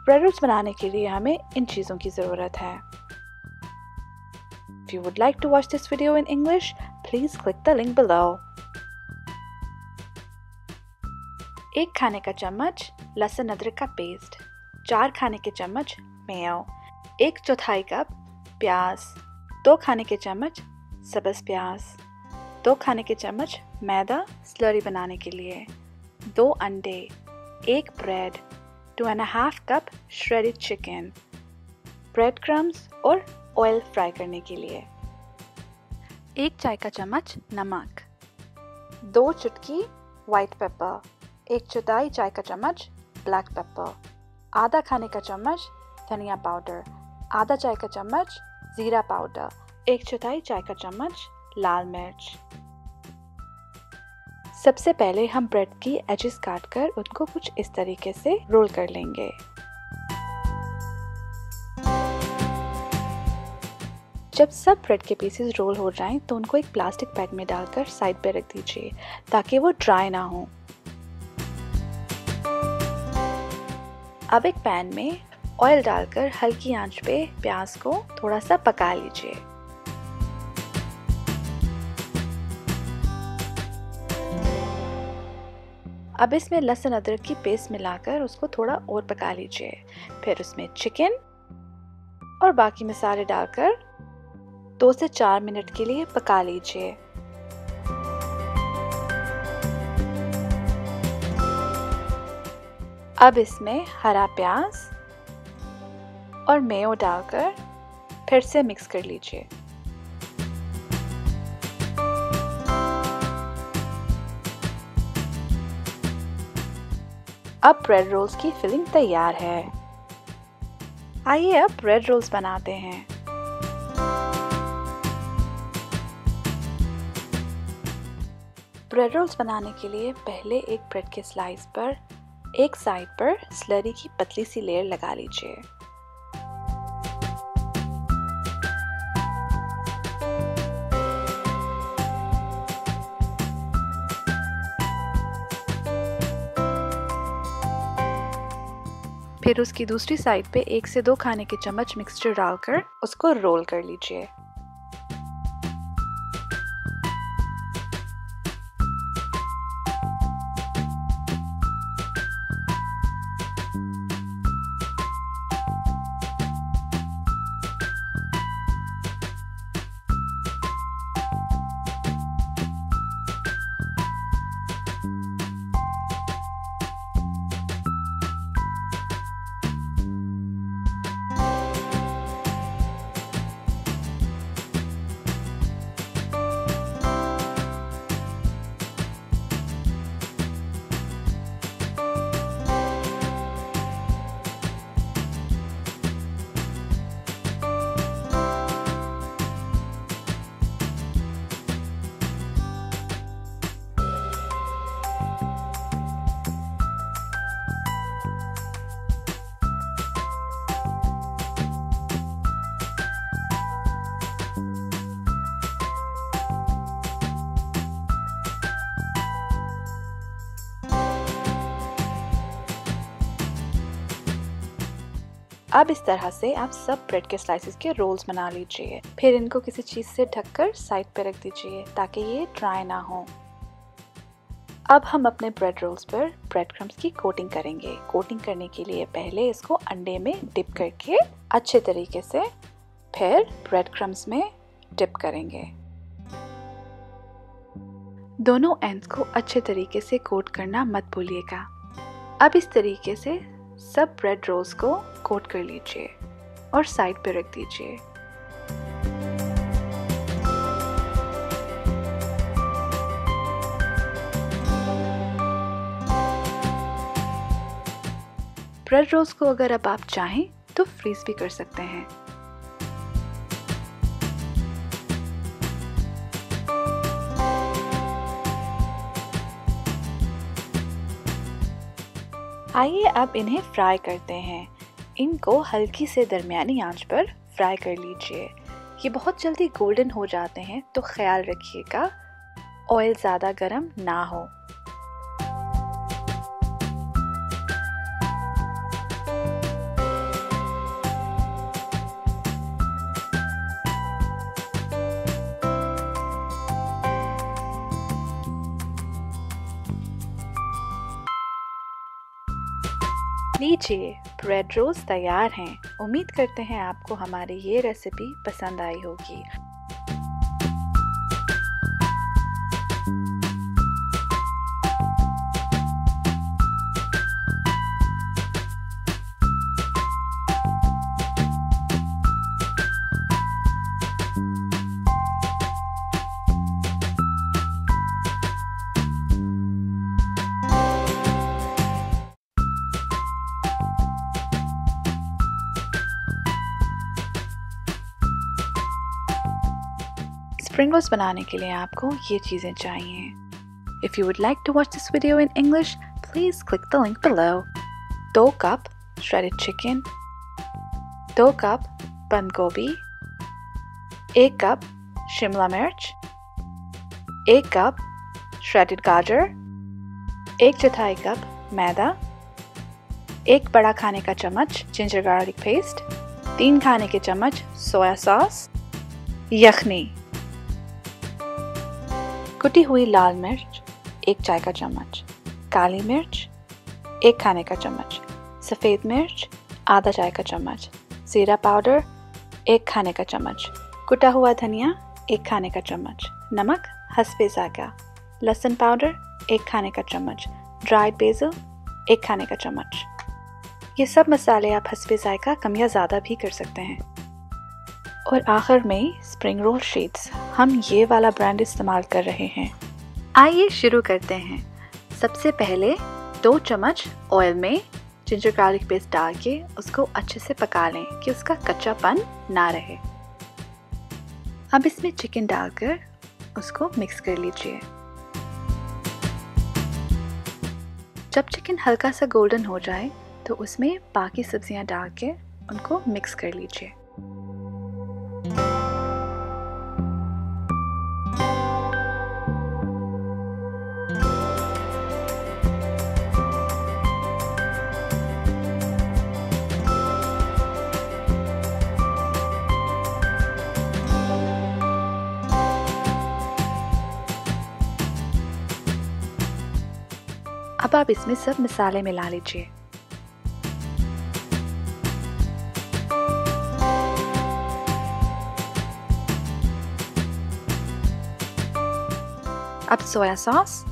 Bread rolls बनाने के लिए हमें इन चीज़ों की ज़रूरत है। If you would like to watch this video in English, please click the link below. 1 खाने का चम्मच लहसुन अदरक का पेस्ट, 4 खाने के चम्मच मेयो, 1/4 कप प्याज, 2 खाने के चम्मच सब्ज़ प्याज, 2 खाने के चम्मच मैदा स्लरी बनाने के लिए, 2 अंडे, 1 bread, 2.5 cup shredded chicken, bread crumbs और ऑयल फ्राई करने के लिए, 1 चाय का चम्मच नमक, 2 चुटकी वाइट पेपर, 1/4 चाय का चम्मच ब्लैक पेपर, आधा खाने का चम्मच धनिया पाउडर, आधा चाय का चम्मच जीरा पाउडर, 1/4 चाय का चम्मच लाल मिर्च। सबसे पहले हम ब्रेड की एजेस काटकर उनको कुछ इस तरीके से रोल कर लेंगे। जब सब ब्रेड के पीसेस रोल हो जाएं तो उनको एक प्लास्टिक बैग में डालकर साइड पे रख दीजिए ताकि वो ड्राई ना हो। अब एक पैन में ऑयल डालकर हल्की आंच पे प्याज को थोड़ा सा पका लीजिए। अब इसमें लहसुन अदरक की पेस्ट मिलाकर उसको थोड़ा और पका लीजिए। फिर उसमें चिकन और बाकी मसाले डालकर 2 से 4 मिनट के लिए पका लीजिए। अब इसमें हरा प्याज और मेयो डालकर फिर से मिक्स कर लीजिए। अब ब्रेड रोल्स की फिलिंग तैयार है। आइए अब ब्रेड रोल्स बनाते हैं। ब्रेड रोल्स बनाने के लिए पहले एक ब्रेड के स्लाइस पर एक साइड पर स्लरी की पतली सी लेयर लगा लीजिए। फिर उसकी दूसरी साइड पे 1 से 2 खाने के चम्मच मिक्सचर डालकर उसको रोल कर लीजिए। अब इस तरह से आप सब ब्रेड के स्लाइसेस के रोल्स बना लीजिए। फिर इनको किसी चीज़ से ढककर साइड पे रख दीजिए ताकि ये ड्राई ना हो। अब हम अपने ब्रेड रोल्स पर ब्रेड क्रम्स की कोटिंग करेंगे। कोटिंग करने के लिए पहले इसको अंडे में डिप करके अच्छे तरीके से फिर ब्रेड क्रम्स में डिप करेंगे। दोनों एंड्स को अच्छे तरीके से कोट करना मत भूलिएगा। अब इस तरीके से सब ब्रेड रोल्स को कोट कर लीजिए और साइड पे रख दीजिए। ब्रेड रोल्स को अगर अब आप चाहें तो फ्रीज भी कर सकते हैं। आइए अब इन्हें फ्राई करते हैं। इनको हल्की से दरमियानी आंच पर फ्राई कर लीजिए। ये बहुत जल्दी गोल्डन हो जाते हैं तो ख्याल रखिएगा ऑयल ज़्यादा गर्म ना हो। लीजिए, ब्रेड रोल्स तैयार हैं। उम्मीद करते हैं आपको हमारी ये रेसिपी पसंद आई होगी। स्प्रिंग रोल्स बनाने के लिए आपको ये चीज़ें चाहिए। If you would like to watch this video in English, please click the link below. 2 cup shredded chicken, 2 cup बंद गोभी, 1 कप शिमला मिर्च, 1 कप shredded गाजर, 1/4 कप मैदा, 1 बड़ा खाने का चम्मच जिंजर गार्लिक पेस्ट, 3 खाने के चम्मच सोया सॉस, यखनी, कुटी हुई लाल मिर्च 1 चाय का चम्मच, काली मिर्च 1 खाने का चम्मच, सफ़ेद मिर्च आधा चाय का चम्मच, ज़ीरा पाउडर 1 खाने का चम्मच, कुटा हुआ धनिया 1 खाने का चम्मच, नमक हस्बे ज़ायक़ा, लहसुन पाउडर 1 खाने का चम्मच, ड्राइड बेसिल 1 खाने का चम्मच। ये सब मसाले आप हस्बे ज़ायक़ा कम या ज़्यादा भी कर सकते हैं। और आखिर में स्प्रिंग रोल शीट्स, हम ये वाला ब्रांड इस्तेमाल कर रहे हैं। आइए शुरू करते हैं। सबसे पहले 2 चम्मच ऑयल में जिंजर गार्लिक पेस्ट डाल के उसको अच्छे से पका लें कि उसका कच्चापन ना रहे। अब इसमें चिकन डालकर उसको मिक्स कर लीजिए। जब चिकन हल्का सा गोल्डन हो जाए तो उसमें बाकी सब्जियां डाल के उनको मिक्स कर लीजिए। अब आप इसमें सब मसाले मिला लीजिए। अब सोया सॉस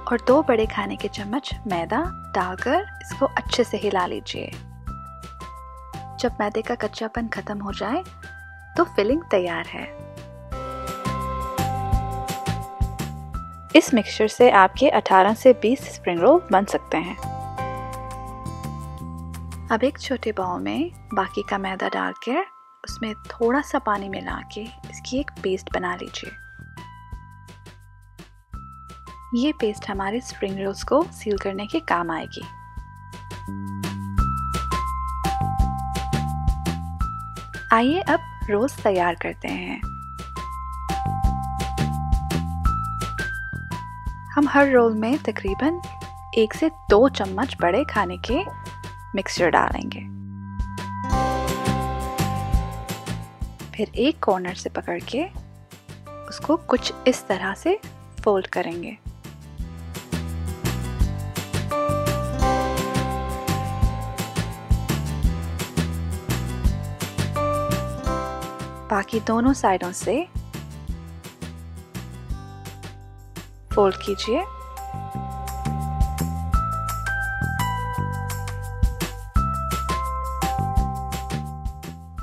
और 2 बड़े खाने के चम्मच मैदा डालकर इसको अच्छे से हिला लीजिए। जब मैदे का कच्चापन खत्म हो जाए तो फिलिंग तैयार है। इस मिक्सचर से आपके 18 से 20 स्प्रिंग रोल बन सकते हैं। अब एक छोटे बाउल में बाकी का मैदा डालकर उसमें थोड़ा सा पानी मिला के इसकी एक पेस्ट बना लीजिए। ये पेस्ट हमारे स्प्रिंग रोल्स को सील करने के काम आएगी। आइए अब रोल्स तैयार करते हैं। हम हर रोल में तकरीबन 1 से 2 चम्मच बड़े खाने के मिक्सचर डालेंगे। फिर एक कॉर्नर से पकड़ के उसको कुछ इस तरह से फोल्ड करेंगे। बाकी दोनों साइडों से फोल्ड कीजिए।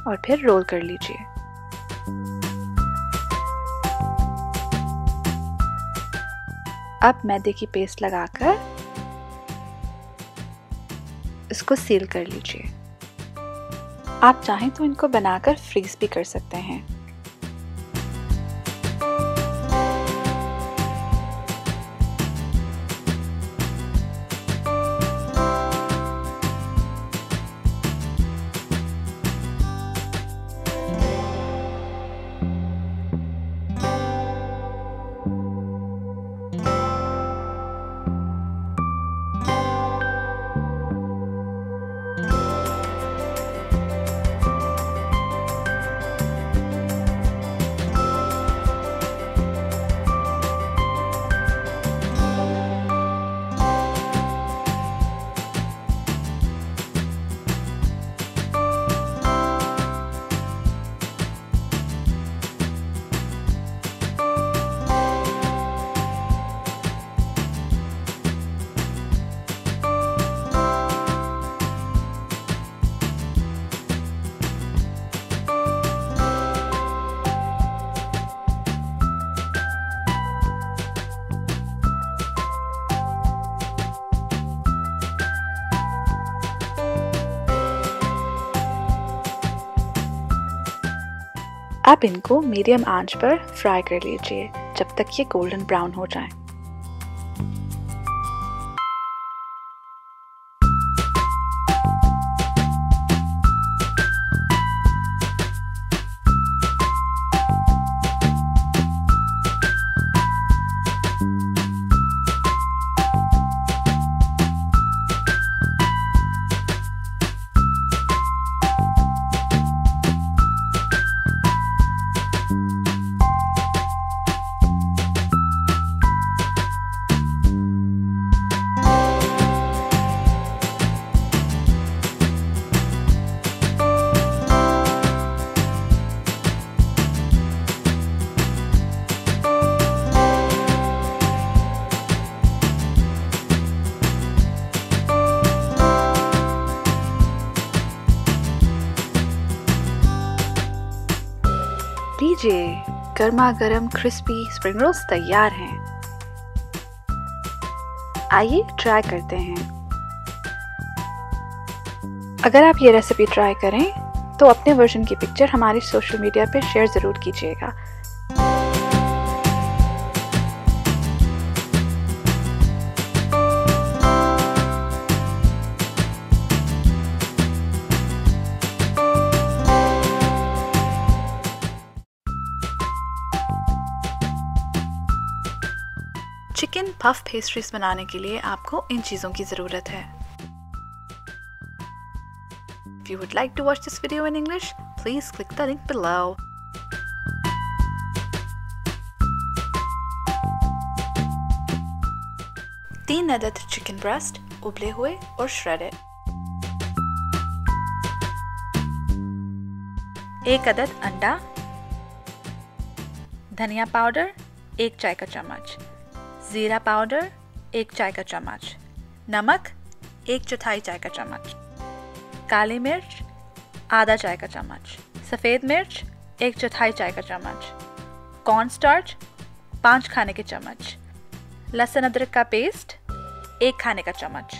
और फिर रोल कर लीजिए। अब मैदे की पेस्ट लगाकर इसको सील कर लीजिए। आप चाहें तो इनको बनाकर फ्रीज भी कर सकते हैं। आप इनको मीडियम आंच पर फ्राई कर लीजिए जब तक ये गोल्डन ब्राउन हो जाएं। लीजिए, गर्मा गर्म क्रिस्पी स्प्रिंग रोल्स तैयार हैं। आइए ट्राई करते हैं। अगर आप ये रेसिपी ट्राई करें तो अपने वर्जन की पिक्चर हमारी सोशल मीडिया पे शेयर ज़रूर कीजिएगा। चिकन पफ पेस्ट्रीज बनाने के लिए आपको इन चीज़ों की ज़रूरत है। If you would like to watch this video in English, please click the link below. तीन अदद चिकन ब्रेस्ट उबले हुए और श्रेडेड, 1 अदद अंडा, धनिया पाउडर 1 चाय का चम्मच, जीरा पाउडर 1 चाय का चम्मच, नमक 1/4 चाय का चम्मच, काली मिर्च आधा चाय का चम्मच, सफ़ेद मिर्च 1/4 चाय का चम्मच, कॉर्न स्टार्च 5 खाने के चम्मच, लहसुन अदरक का पेस्ट 1 खाने का चम्मच,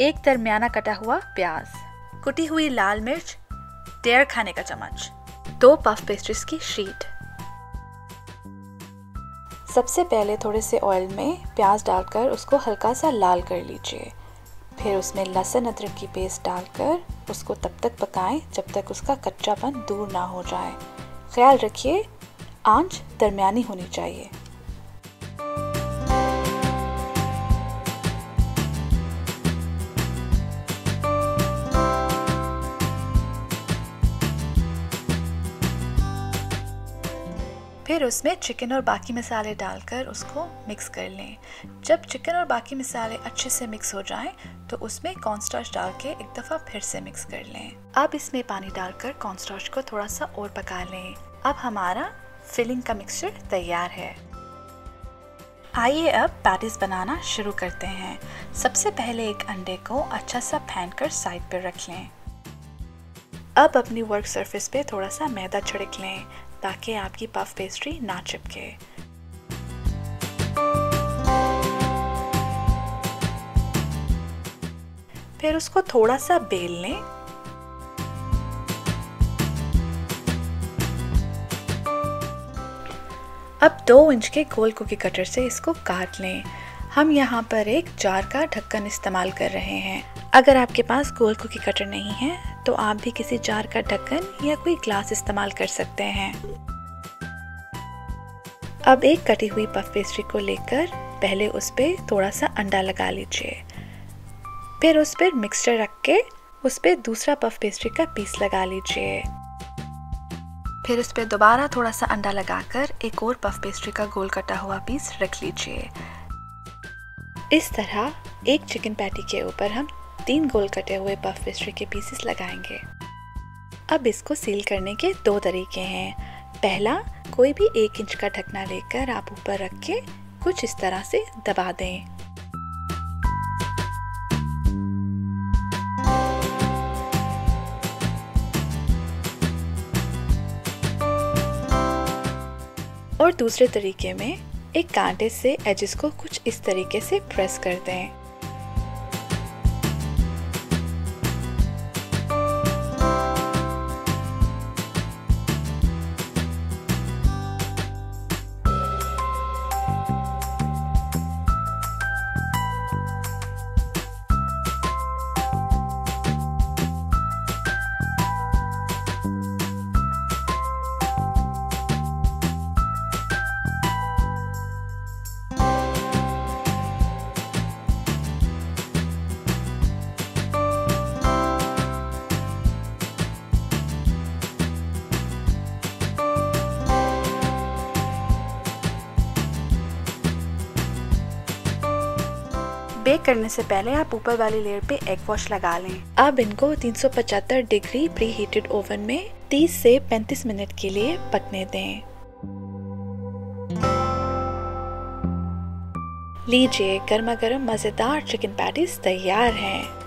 1 दरमियाना कटा हुआ प्याज, कुटी हुई लाल मिर्च 1.5 खाने का चम्मच, 2 पफ पेस्ट्रीज की शीट। सबसे पहले थोड़े से ऑयल में प्याज डालकर उसको हल्का सा लाल कर लीजिए। फिर उसमें लहसुन अदरक की पेस्ट डालकर उसको तब तक पकाएं जब तक उसका कच्चापन दूर ना हो जाए। ख्याल रखिए आंच दरमियानी होनी चाहिए। फिर उसमें चिकन और बाकी मसाले डालकर उसको मिक्स कर लें। जब चिकन और बाकी मसाले अच्छे से मिक्स हो जाएं, तो उसमें कॉर्नस्टार्च डाल के एक दफ़ा फिर से मिक्स कर लें। अब इसमें पानी डालकर कॉर्नस्टार्च को थोड़ा सा और पका लें। अब हमारा फिलिंग का मिक्सचर तैयार है। आइए अब पैटीज बनाना शुरू करते हैं। सबसे पहले एक अंडे को अच्छा सा फेंट कर साइड पर रख लें। अब अपनी वर्क सरफेस पे थोड़ा सा मैदा छिड़क लें ताकि आपकी पफ पेस्ट्री ना चिपके। फिर उसको थोड़ा सा बेल लें। अब 2 इंच के गोल कुकी कटर से इसको काट लें। हम यहाँ पर एक जार का ढक्कन इस्तेमाल कर रहे हैं। अगर आपके पास गोल कुकी कटर नहीं है तो आप भी किसी जार का ढक्कन या कोई ग्लास इस्तेमाल कर सकते हैं। अब एक कटी हुई पफ पेस्ट्री को लेकर पहले उस पर थोड़ा सा अंडा लगा लीजिए। फिर उस पर मिक्सचर रख के उस पर दूसरा पफ पेस्ट्री का पीस लगा लीजिए। फिर उस पर दोबारा थोड़ा सा अंडा लगाकर एक और पफ पेस्ट्री का गोल कटा हुआ पीस रख लीजिए। इस तरह एक चिकन पैटी के ऊपर हम 3 गोल कटे हुए पफ पेस्ट्री के पीसेस लगाएंगे। अब इसको सील करने के 2 तरीके हैं। पहला, कोई भी 1 इंच का ढकना लेकर आप ऊपर रख के कुछ इस तरह से दबा दें। और दूसरे तरीके में एक कांटे से एजेस को कुछ इस तरीके से प्रेस कर दें। बेक करने से पहले आप ऊपर वाली लेयर पे एग वॉश लगा लें। अब इनको 375 डिग्री प्री हीटेड ओवन में 30 से 35 मिनट के लिए पकने दें। लीजिए, गर्मा गर्म मज़ेदार चिकन पैटीज तैयार हैं।